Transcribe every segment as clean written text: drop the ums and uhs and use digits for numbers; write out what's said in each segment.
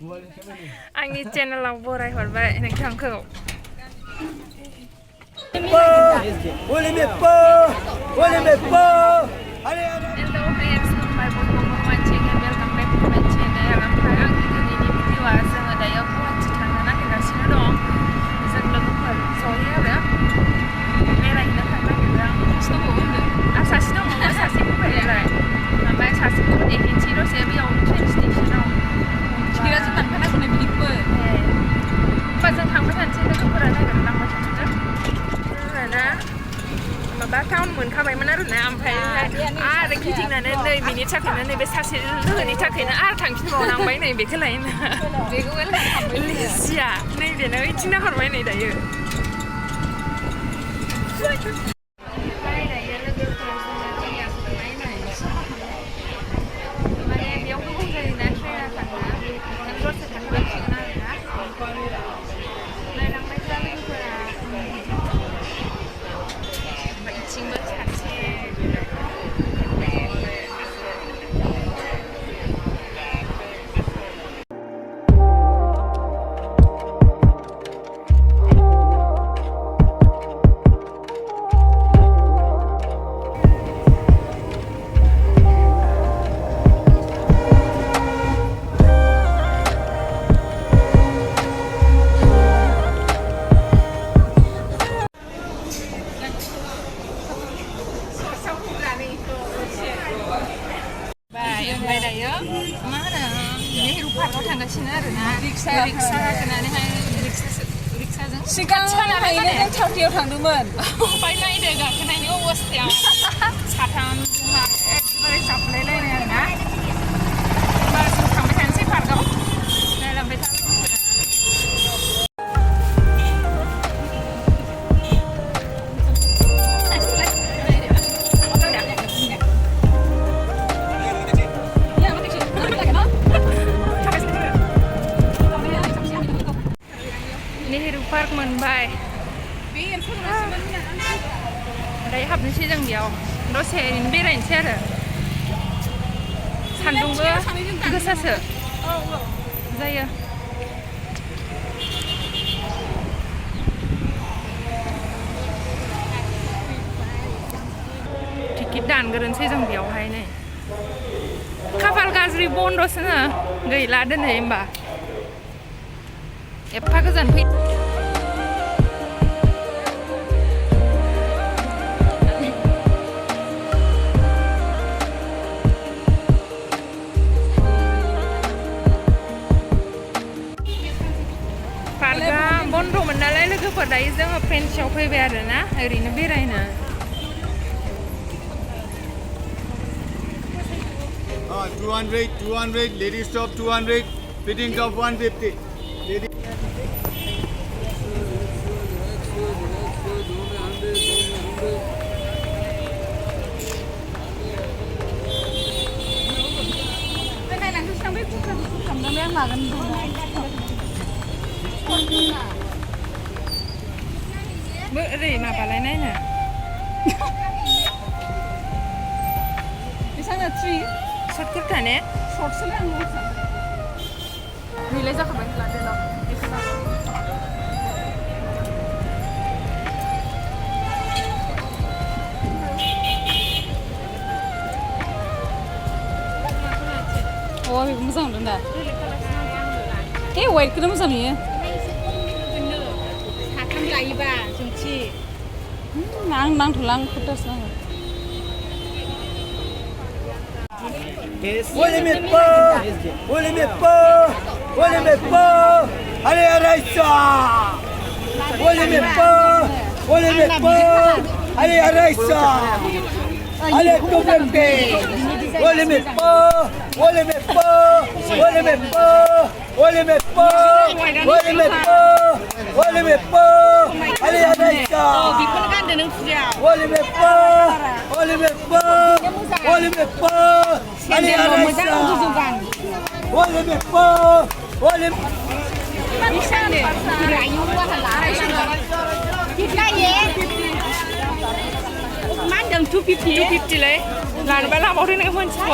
आंनि चेनेलाव बरायहरबाय नोंथांखौ Hello friends, खुलुमबाय बयखौबो मानसि वेलकाम बेक टु माय चेनेल ओमफ्राय आंनि दिनैनि भिडिअ'आ जोङो दायो गुवाहाटि थांनो नागिरगासिनो दं जों लोगोफोर जयै आरो बेरायहैनो थांनो नागिरदों सासे दंबावो सासे फैबायलाय ओमफ्राय सासेखौ नेहैनोसै दसे बेयाव ट्रेन स्टेसनाव टिकेटआ जों थांखानांगौनो बिनिखौबो होमबा जों थांबाय थानोसै लोगोफोरा नागिरलांबाय थाथों आरोना माबा टाउन मोनखाबायमोन आरोना ओमफ्राय आरो गिदिंनानै 2 मिनिट थाखायनो नैबे सासे लोगोनि थाखायनो आरो थांफिनबावनांबाय नै बेखौ लायनो बेखौ लिसिया नैबेनो इथिंना हरबाय नै दायो माने बेयाव गोबाव जायोना ट्रेना थांना दसे थांनांसिगोन आरोना नायलांबाय था लोगोफोरा इथिंबो सासे ओमफ्राय दायो मा होनो नेहरू पार्कआव थांगासिनो आरोना रिक्सा गाखोनानैहाय रिक्साजों सिगाङावहायनो जों थावथियाव थांदोंमोन ओमफ्राय नायदो गाखोनायनि अबस्थाया साथामजोंहा एकदबारे जाफ्लायलायनाय आरोना होमबा जों थांबाय थानोसै पार्कआव नायलांबाय था नेहरू पार्क मोनबाय दायो हाबनोसै जों बेयाव दसे ओरैनो बेरायनोसै आरो सान्दुंबो गोसासो जायो टिकेट दानग्रोनोसै जों बेयावहाय नै खाफाल गाज्रि बन्द'सोनो गैला दोनै होमबा एफा गोजान फै पार्कआ बन्द'मोन नालाय लोगोफोर दायो जोङो फ्रेन्सआव फैबाय आरोना ओरैनो बेरायनो 200 ladies top 200 fitting top 150 lady ओरै माबालाय नायनो बेसांनो 3 सर्ट कुर्ता ने सर्टसो नांगौ रिलाय जाखाबाय लादो ल' बेखौ बेखौ मोजां मोनदों दा वाइटखौनो मोजां नुयो साथाम लायोबा जोंथि आं नांथ'ला आं कुर्तासो नांगौ Olha meu pão, allez arrête-ça. Olha meu pão, allez arrête-ça. Allez tomber. Olha meu pão, allez arrête-ça. Olha meu pão, allez arrête-ça. Olha meu pão, Mandang 250 เลยร้านบ้านเราบอกด้วยนะเพื่อนชั่ว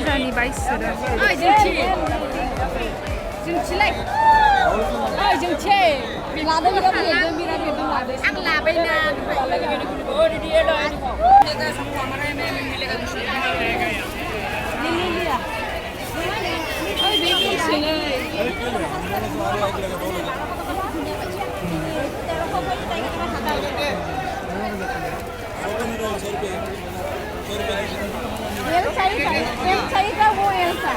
부산이 맛있어요. Chính chính là đây là ăn là bên em thấy ra vui em phải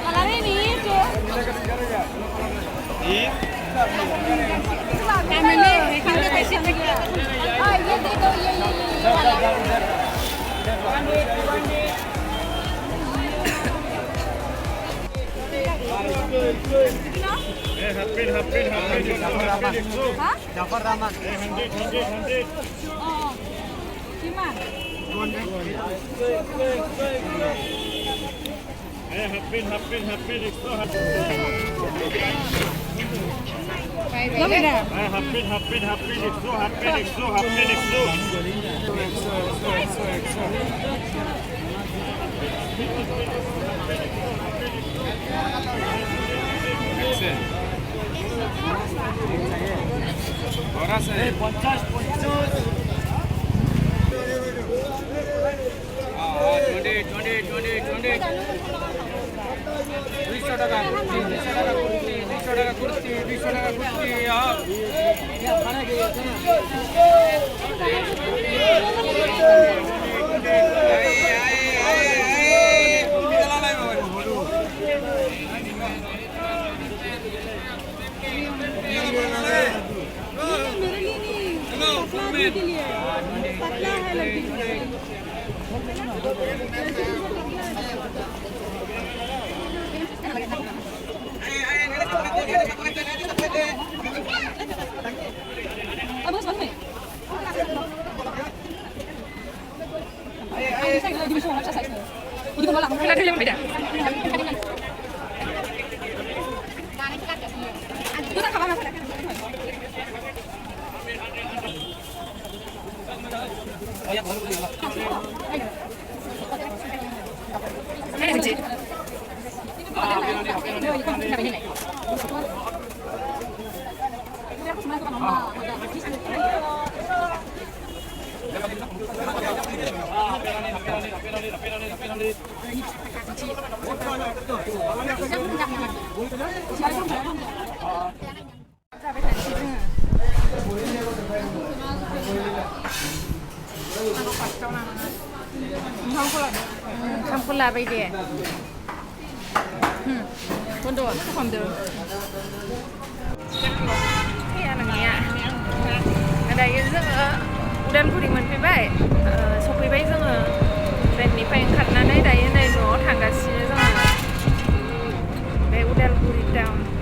Malah ini itu. Kamera, kamera kasih lagi. Oh, iya itu, iya. Hah? Jafar Rahman. 100. Oh. Gimana? Kita dulu yang beda. Kampula bay đi. Con đồ, không được. Cái ăn này à? Ở đây rất là udan puri mình phải bay. Sau khi bay rất là bên này phải khăn này đây nó thằng cả xí rất là. Đây udan puri town.